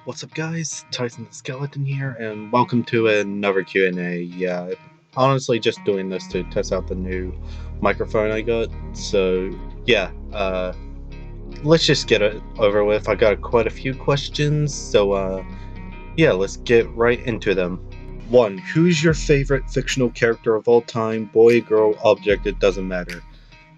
What's up guys, Tyson the Skeleton here, and welcome to another Q&A. Yeah, honestly just doing this to test out the new microphone I got, so yeah, let's just get it over with. I got quite a few questions, so yeah, let's get right into them. 1. Who's your favorite fictional character of all time? Boy, girl, object, it doesn't matter.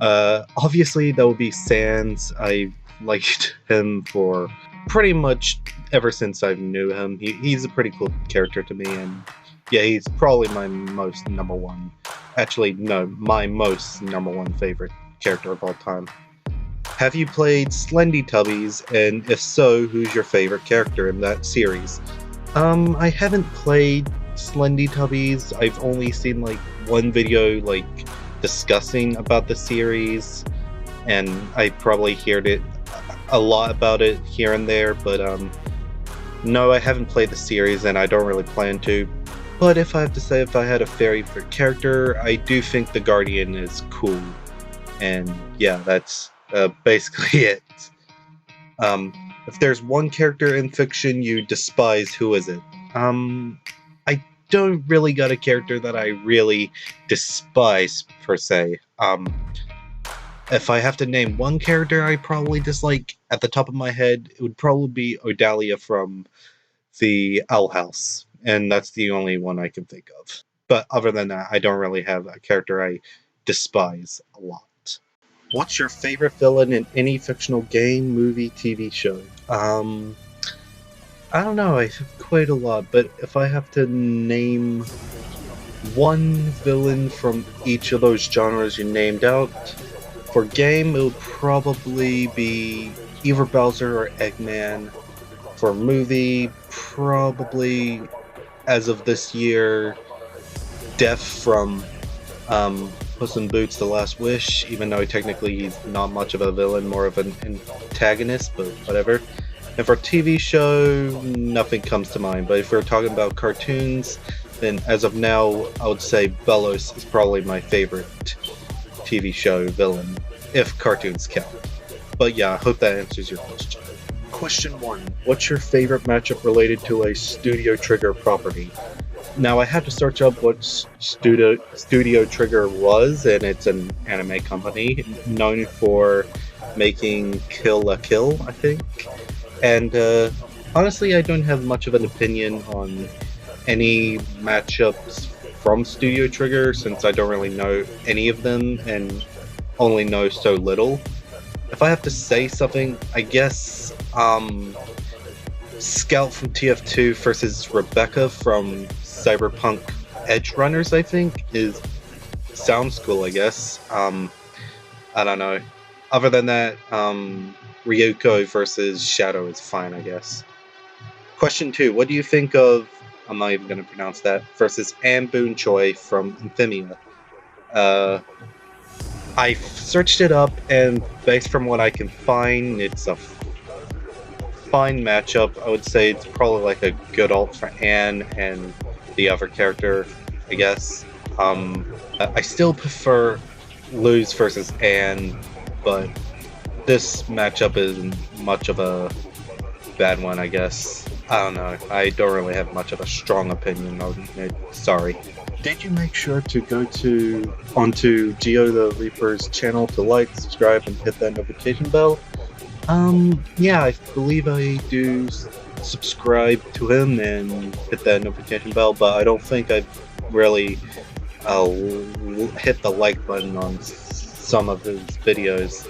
Obviously that would be Sans. I liked him for pretty much ever since I knew him. He's a pretty cool character to me, and yeah, he's probably my most number one favorite character of all time. Have you played Slendytubbies, and if so, who's your favorite character in that series? I haven't played Slendytubbies. I've only seen like one video discussing about the series, and I probably heard it a lot about it here and there, but no, I haven't played the series and I don't really plan to. But if I have to say if I had a favorite character, I do think the Guardian is cool, and yeah, that's basically it. If there's one character in fiction you despise, who is it? I don't really got a character that I really despise per se. If I have to name one character I probably dislike at the top of my head, it would probably be Odalia from the Owl House, and that's the only one I can think of. But other than that, I don't really have a character I despise a lot. What's your favorite villain in any fictional game, movie, TV show? I don't know, I have quite a lot, but if I have to name one villain from each of those genres you named out, for game, it would probably be either Bowser or Eggman. For movie, probably, as of this year, Death from Puss in Boots: The Last Wish, even though technically he's not much of a villain, more of an antagonist, but whatever. And for TV show, nothing comes to mind, but if we're talking about cartoons, then as of now, I would say Bellos is probably my favorite TV show villain, if cartoons count. But yeah, I hope that answers your question. Question 1. What's your favorite matchup related to a Studio Trigger property? Now, I had to search up what Studio Trigger was, and it's an anime company known for making Kill la Kill, I think. And honestly, I don't have much of an opinion on any matchups from Studio Trigger, since I don't really know any of them and only know so little. If I have to say something, I guess Scout from TF2 versus Rebecca from Cyberpunk Edge Runners, I think, sounds cool, I guess. I don't know. Other than that, Ryuko versus Shadow is fine, I guess. Question 2. What do you think of, I'm not even going to pronounce that, versus Anne Boon Choi from Infamia? I searched it up, and based from what I can find, it's a fine matchup. I would say it's probably like a good ult for Anne and the other character, I guess. I still prefer Luz versus Anne, but this matchup isn't much of a bad one, I guess. I don't know. I don't really have much of a strong opinion on it. Sorry. Did you make sure to go onto Geo the Reaper's channel to like, subscribe, and hit that notification bell? Yeah, I believe I do subscribe to him and hit that notification bell, but I don't think I've really hit the like button on some of his videos.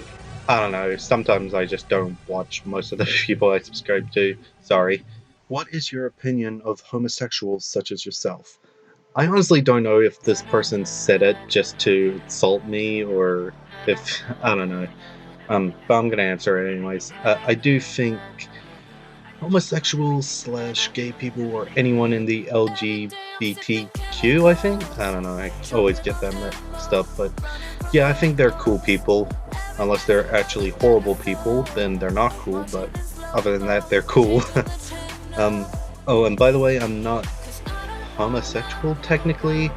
I don't know, sometimes I just don't watch most of the people I subscribe to. Sorry. What is your opinion of homosexuals such as yourself? I honestly don't know if this person said it just to insult me, or if, I don't know. But I'm gonna answer it anyways. I do think homosexuals / gay people, or anyone in the LGBTQ, I think? I don't know, I always get that mixed up, but yeah, I think they're cool people. Unless they're actually horrible people, then they're not cool, but other than that, they're cool. Oh, and by the way, I'm not homosexual technically.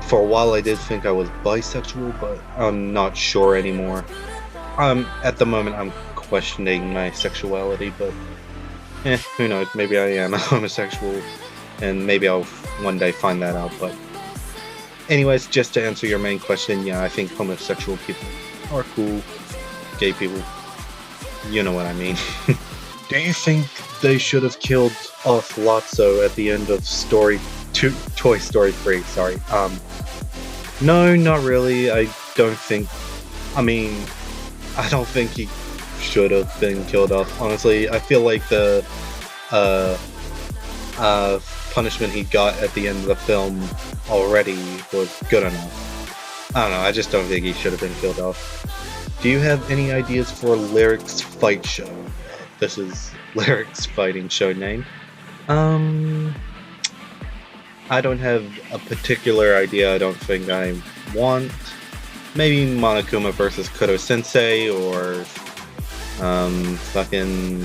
For a while I did think I was bisexual, but I'm not sure anymore. At the moment I'm questioning my sexuality, but Who knows, maybe I am a homosexual, and maybe I'll one day find that out, but anyways, just to answer your main question, yeah, I think homosexual people are cool. Gay people, you know what I mean. Do you think they should have killed off Lotso at the end of Toy Story 3, sorry. No, not really. I don't think, I mean, I don't think he should have been killed off. Honestly, I feel like the punishment he got at the end of the film already was good enough. I don't know, I just don't think he should have been killed off. Do you have any ideas for Lyric's fight show? This is Lyric's fighting show name. I don't have a particular idea. I don't think I want. Maybe Monokuma versus Kodo Sensei, or fucking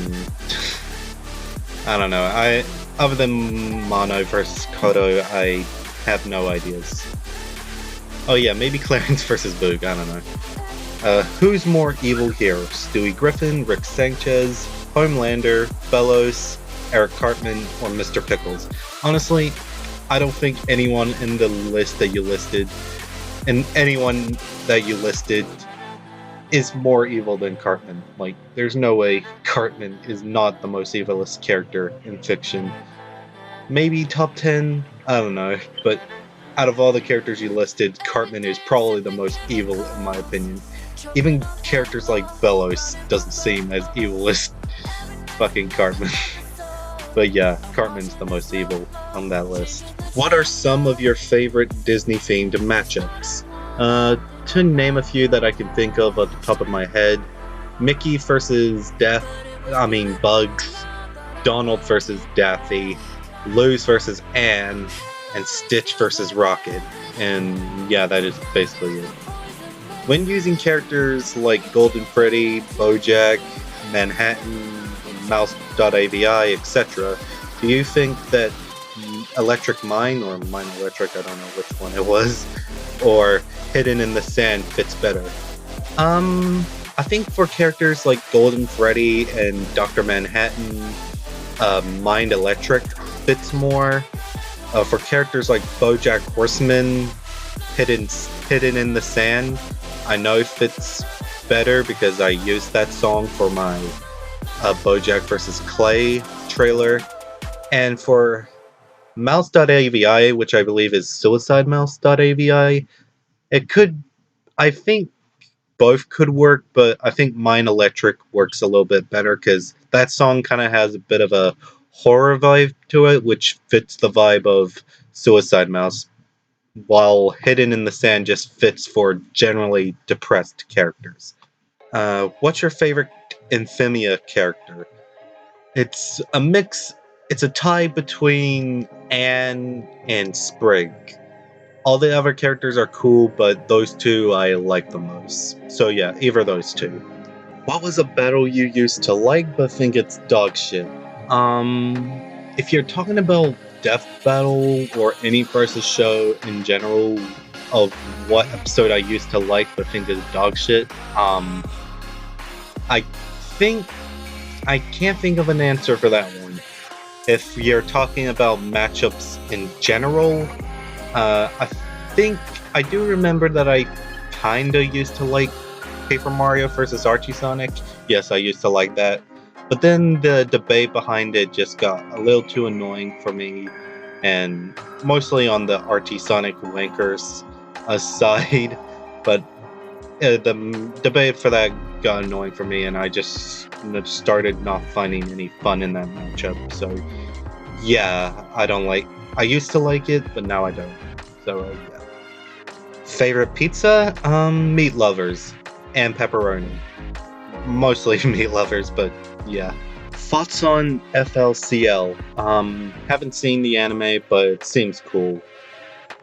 I don't know. Other than Mono versus Kodo, I have no ideas. Oh yeah, maybe Clarence versus Boog. I don't know. Who's more evil here? Stewie Griffin, Rick Sanchez, Homelander, Bellows, Eric Cartman, or Mr. Pickles? Honestly, I don't think anyone in the list that you listed, is more evil than Cartman. Like, there's no way Cartman is not the most evilest character in fiction. Maybe top 10? I don't know, but out of all the characters you listed, Cartman is probably the most evil in my opinion. Even characters like Bellows doesn't seem as evil as fucking Cartman. But yeah, Cartman's the most evil on that list. What are some of your favorite Disney-themed matchups? To name a few that I can think of at the top of my head, Mickey versus Bugs, Donald versus Daffy, Luz versus Anne, and Stitch versus Rocket. And yeah, that is basically it. When using characters like Golden Freddy, Bojack, Manhattan, Mouse.avi, etc., do you think that Electric Mine, or Mine Electric, I don't know which one it was, or Hidden in the Sand fits better? I think for characters like Golden Freddy and Dr. Manhattan, Mind Electric fits more. For characters like Bojack Horseman, Hidden in the Sand, I know it fits better because I used that song for my Bojack vs. Clay trailer. And for Mouse.avi, which I believe is Suicide Mouse.avi, I think both could work, but I think Mine Electric works a little bit better because that song kind of has a bit of a horror vibe to it, which fits the vibe of Suicide Mouse, while Hidden in the Sand just fits for generally depressed characters. What's your favorite Infamia character? It's a mix, it's a tie between Anne and Sprig. All the other characters are cool, but those two I like the most. So yeah, either of those two. What was a battle you used to like but think it's dog shit? If you're talking about Death Battle or any versus show in general of what episode I used to like but think is dog shit, I can't think of an answer for that one. If you're talking about matchups in general, I think I do remember that I kinda used to like Paper Mario vs. Archie Sonic. Yes, I used to like that. But then the debate behind it just got a little too annoying for me, and mostly on the Archie Sonic wankers side. But the debate for that got annoying for me, and I just started not finding any fun in that matchup. So yeah, I used to like it, but now I don't. So yeah. Favorite pizza? Meat lovers and pepperoni. Mostly meat lovers, but yeah. Thoughts on FLCL? Haven't seen the anime, but it seems cool.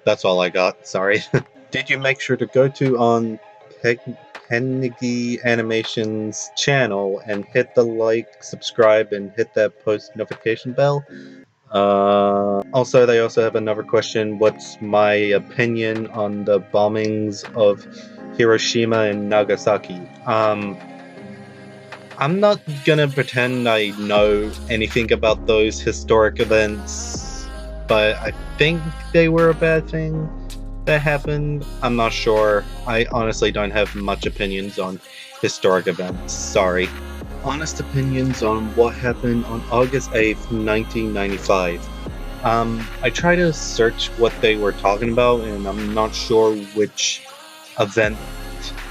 That's all I got, sorry. Did you make sure to go on Penigi Animation's channel and hit the like, subscribe, and hit that post notification bell? Also, they also have another question. What's my opinion on the bombings of Hiroshima and Nagasaki? I'm not gonna pretend I know anything about those historic events, but I think they were a bad thing that happened. I'm not sure. I honestly don't have much opinions on historic events. Sorry. Honest opinions on what happened on August 8th, 1995. I try to search what they were talking about, and I'm not sure which event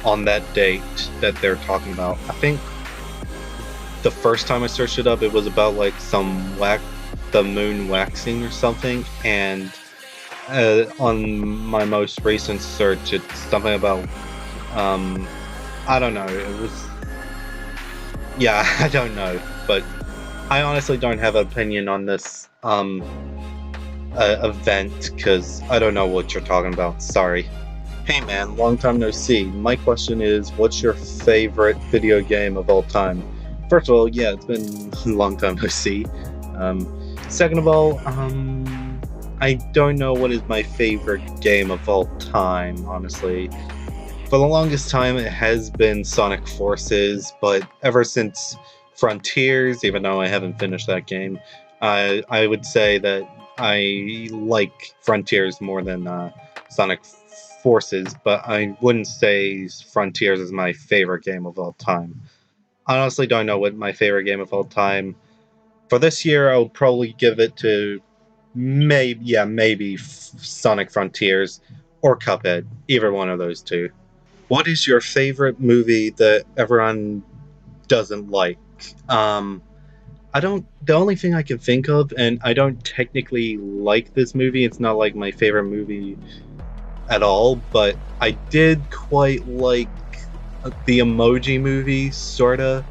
on that date that they're talking about. I think the first time I searched it up, it was about like the moon waxing or something, and on my most recent search, it's something about I don't know. It was I don't know, but I honestly don't have an opinion on this event because I don't know what you're talking about. Sorry. Hey man, long time no see. My question is, what's your favorite video game of all time? First of all, yeah, it's been a long time no see. Second of all, I don't know what is my favorite game of all time, honestly. For the longest time, it has been Sonic Forces, but ever since Frontiers, even though I haven't finished that game, I would say that I like Frontiers more than Sonic Forces, but I wouldn't say Frontiers is my favorite game of all time. I honestly don't know what my favorite game of all time. For this year, I'll probably give it to maybe Sonic Frontiers or Cuphead, either one of those two. What is your favorite movie that everyone doesn't like? I don't. The only thing I can think of, and I don't technically like this movie. It's not like my favorite movie at all, but I did quite like the Emoji Movie, sorta.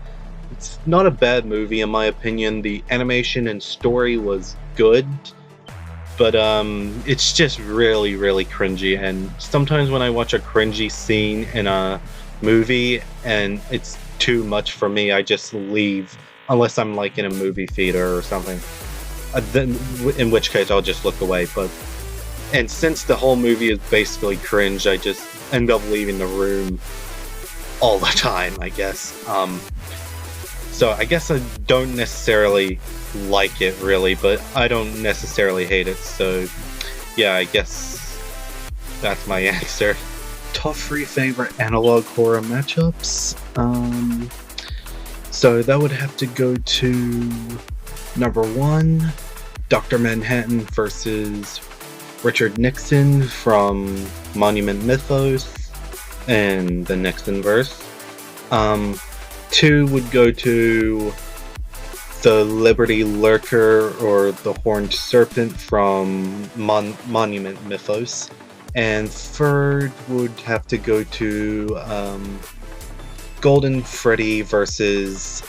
It's not a bad movie in my opinion. The animation and story was good, but it's just really, really cringy. And sometimes when I watch a cringy scene in a movie and it's too much for me, I just leave, unless I'm like in a movie theater or something. Then, in which case, I'll just look away. And since the whole movie is basically cringe, I just end up leaving the room all the time, I guess. So I guess I don't necessarily like it, really, but I don't necessarily hate it, so yeah, I guess that's my answer. Top 3 favorite analog horror matchups? So that would have to go to number 1, Dr. Manhattan versus Richard Nixon from Monument Mythos and the Nixon verse. 2 would go to the Liberty Lurker or the Horned Serpent from Monument Mythos. And 3rd would have to go to Golden Freddy versus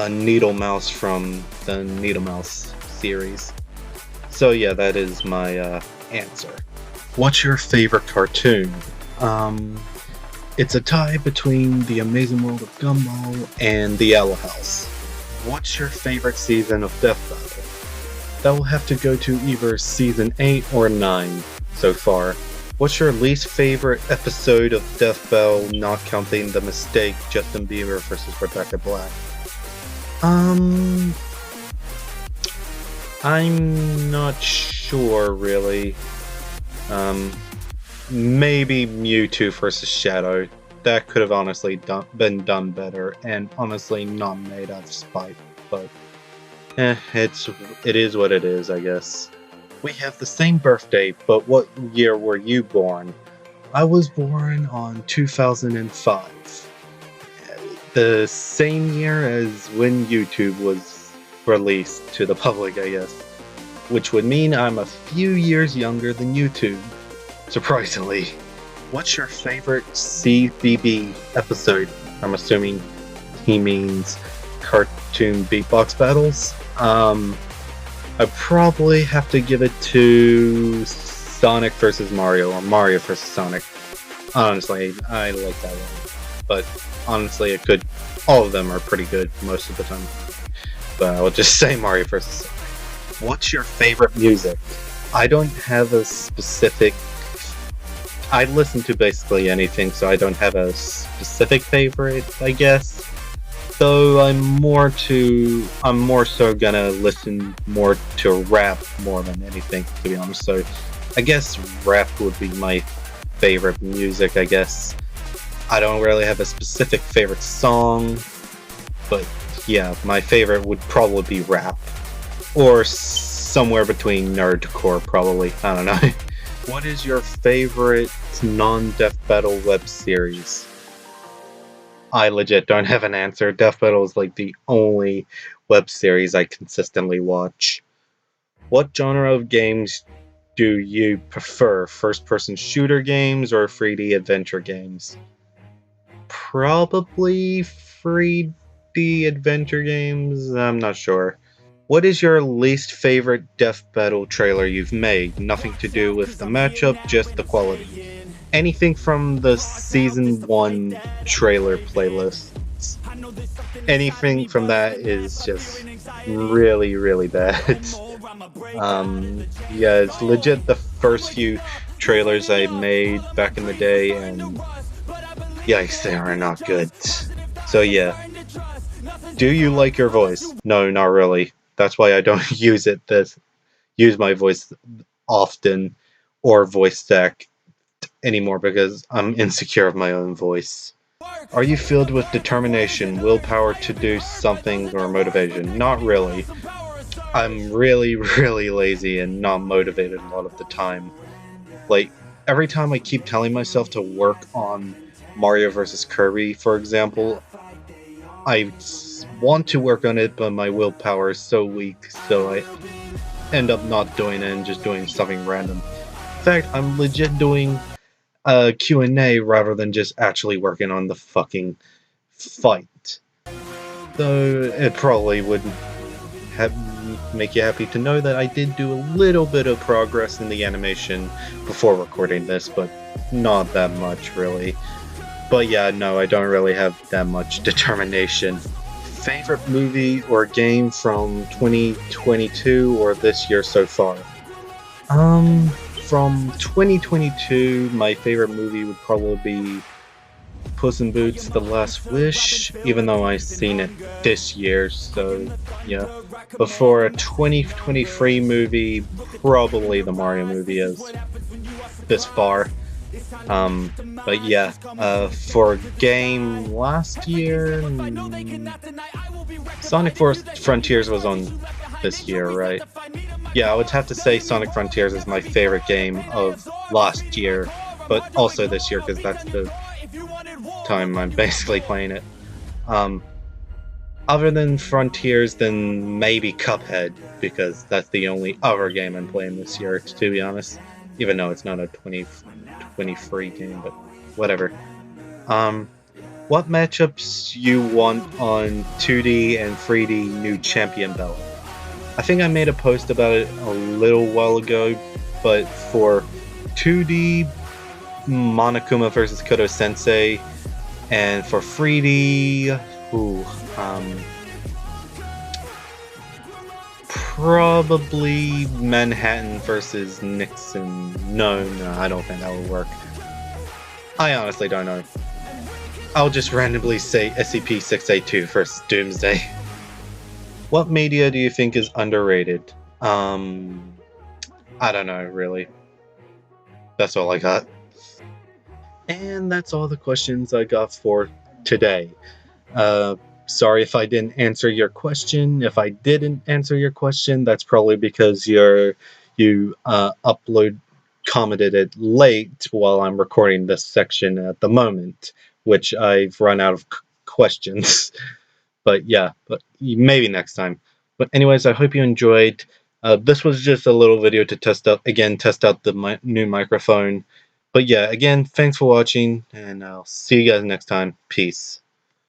Needle Mouse from the Needle Mouse series. So yeah, that is my answer. What's your favorite cartoon? It's a tie between The Amazing World of Gumball and The Owl House. What's your favorite season of Death Battle? That will have to go to either season 8 or 9 so far. What's your least favorite episode of Death Battle, not counting the mistake Justin Bieber versus Rebecca Black? I'm not sure, really. Maybe Mewtwo versus Shadow. That could have honestly been done better, and honestly not made out of spite, but it is what it is, I guess. We have the same birthday, but what year were you born? I was born on 2005. The same year as when YouTube was released to the public, I guess. Which would mean I'm a few years younger than YouTube. Surprisingly. What's your favorite CBB episode? I'm assuming he means cartoon beatbox battles. I'd probably have to give it to Sonic vs. Mario, or Mario vs. Sonic. Honestly, I like that one. But honestly, all of them are pretty good most of the time. But I will just say Mario vs. Sonic. What's your favorite music? I don't have a specific... I listen to basically anything, so I don't have a specific favorite, I guess. Though I'm more so gonna listen more to rap more than anything, to be honest. So I guess rap would be my favorite music, I guess. I don't really have a specific favorite song, but yeah, my favorite would probably be rap. Or somewhere between nerdcore, probably. I don't know. What is your favorite non-Death Battle web series? I legit don't have an answer. Death Battle is like the only web series I consistently watch. What genre of games do you prefer? First-person shooter games or 3D adventure games? Probably 3D adventure games? I'm not sure. What is your least favorite Death Battle trailer you've made? Nothing to do with the matchup, just the quality. Anything from the Season 1 trailer playlists. Anything from that is just really, really bad. Yeah, it's legit the first few trailers I made back in the day, and yikes, they are not good. So yeah. Do you like your voice? No, not really. That's why I don't use my voice often or voice stack anymore, because I'm insecure of my own voice. Are you filled with determination, willpower to do something, or motivation? Not really. I'm really, really lazy and not motivated a lot of the time. Like, every time I keep telling myself to work on Mario vs. Kirby, for example, I want to work on it, but my willpower is so weak, so I end up not doing it and just doing something random. In fact, I'm legit doing a Q&A rather than just actually working on the fucking fight. Though it probably would make you happy to know that I did do a little bit of progress in the animation before recording this, but not that much really. But yeah, no, I don't really have that much determination. Favorite movie or game from 2022 or this year so far? From 2022, my favorite movie would probably be Puss in Boots: The Last Wish, even though I've seen it this year, so yeah. But for a 2023 movie, probably the Mario movie is this far. But yeah, for a game last year, Sonic Frontiers was on this year, right? Yeah, I would have to say Sonic Frontiers is my favorite game of last year, but also this year, because that's the time I'm basically playing it. Other than Frontiers, then maybe Cuphead, because that's the only other game I'm playing this year, to be honest. Even though it's not a 2023 game, but whatever. What matchups you want on 2D and 3D new champion belt? I think I made a post about it a little while ago, but for 2D, Monokuma versus Kodo Sensei, and for 3D, probably Manhattan versus Nixon. No, I don't think that would work. I honestly don't know. I'll just randomly say SCP-682 versus Doomsday. What media do you think is underrated? I don't know, really. That's all I got. And that's all the questions I got for today. Sorry if I didn't answer your question. If I didn't answer your question, that's probably because you commented it late while I'm recording this section at the moment, which I've run out of questions. But yeah, but maybe next time. But anyways, I hope you enjoyed. This was just a little video to test out the new microphone. But yeah, again, thanks for watching, and I'll see you guys next time. Peace.